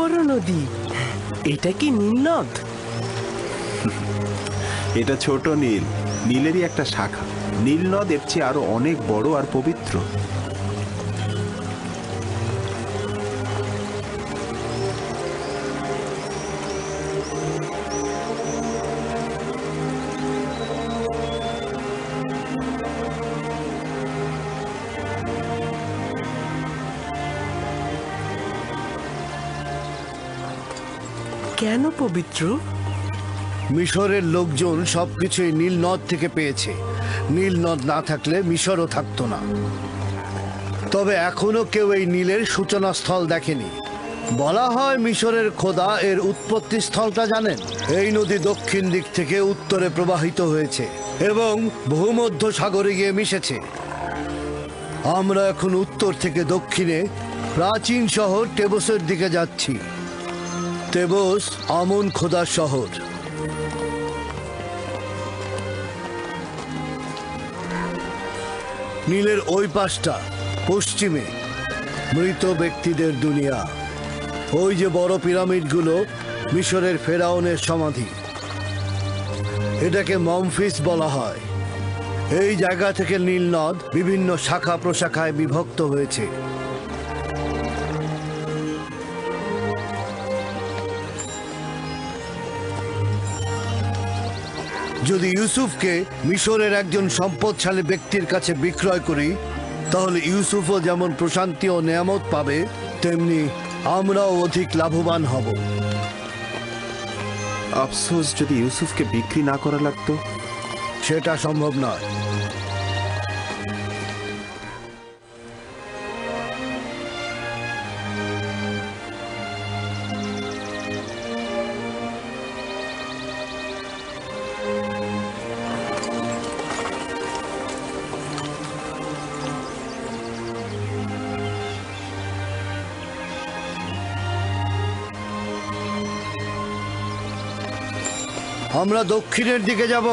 বড় নদী! এটা কি নীল নদ? এটা ছোট নীল, নীলেরই একটা শাখা। নীল নদ এর চেয়ে আরো অনেক বড় আর পবিত্র। কেন পবিত্র? মিশরের লোকজন সবকিছুই নীল নদ থেকে পেয়েছে। নীল নদ না থাকলে মিশরও থাকতো না। তবে এখনো কেউ এই নীলের সূচনা স্থল দেখেনি। বলা হয় মিশরের খোদা এর উৎপত্তি স্থলটা জানেন। এই নদী দক্ষিণ দিক থেকে উত্তরে প্রবাহিত হয়েছে এবং ভূমধ্য সাগরে গিয়ে মিশেছে। আমরা এখন উত্তর থেকে দক্ষিণে প্রাচীন শহর টেবসের দিকে যাচ্ছি। তেবস আমন খোদার শহর। নীলের ওই পাশটা পশ্চিমে মৃত ব্যক্তিদের দুনিয়া। ওই যে বড় পিরামিডগুলো মিশরের ফেরাউনের সমাধি। এটাকে মমফিস বলা হয়। এই জায়গা থেকে নীল নদ বিভিন্ন শাখা প্রশাখায় বিভক্ত হয়েছে। যদি ইউসুফকে মিশরের একজন সম্পদশালী ব্যক্তির কাছে বিক্রয় করি, তাহলে ইউসুফও যেমন প্রশান্তি ও নেয়ামত পাবে, তেমনি আমরাও অধিক লাভবান হব। আফসোস, যদি ইউসুফকে বিক্রি না করা লাগতো। সেটা সম্ভব নয়। আমরা দক্ষিণের দিকে যাব।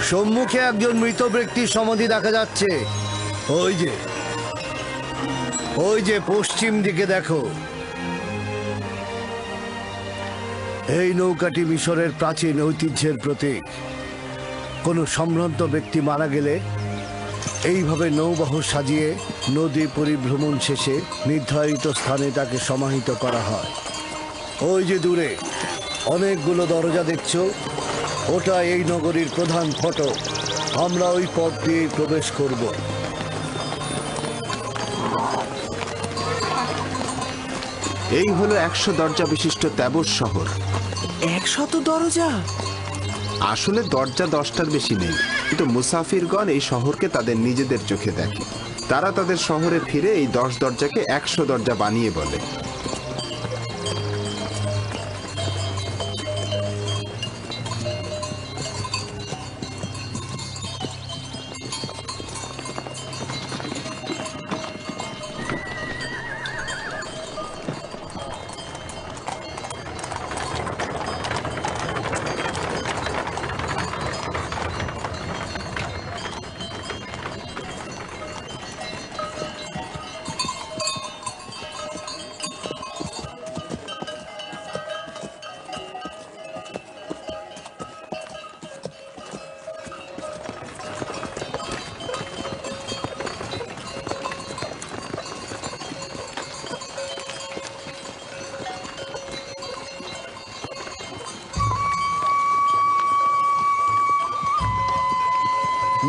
সম্মুখে একজন মৃত ব্যক্তির সমাধি দেখা যাচ্ছে। ওই যে পশ্চিম দিকে দেখো। এই নৌকাটি মিশরের প্রাচীন ঐতিহ্যের প্রতীক। কোনো সম্ভ্রান্ত ব্যক্তি মারা গেলে এইভাবে নৌবহর সাজিয়ে নদী পরিভ্রমণ শেষে নির্ধারিত স্থানে তাকে সমাহিত করা হয়। ওই যে দূরে অনেকগুলো দরজা দেখছো, ওটা এই নগরীর প্রধান ফটক। আমরা ওই পথ দিয়েই প্রবেশ করব। এই হলো 100 দরজা বিশিষ্ট তেবস শহর। 100 দরজা? আসলে দরজা 10টার বেশি নেই, কিন্তু মুসাফিরগণ এই শহরকে তাদের নিজেদের চোখে দেখে। তারা তাদের শহরে ফিরে এই 10 দরজাকে 100 দরজা বানিয়ে বলে।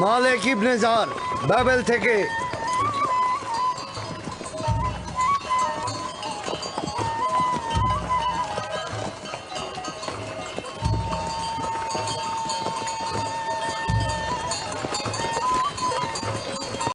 মালেক ইবনে জার বাবেল থেকে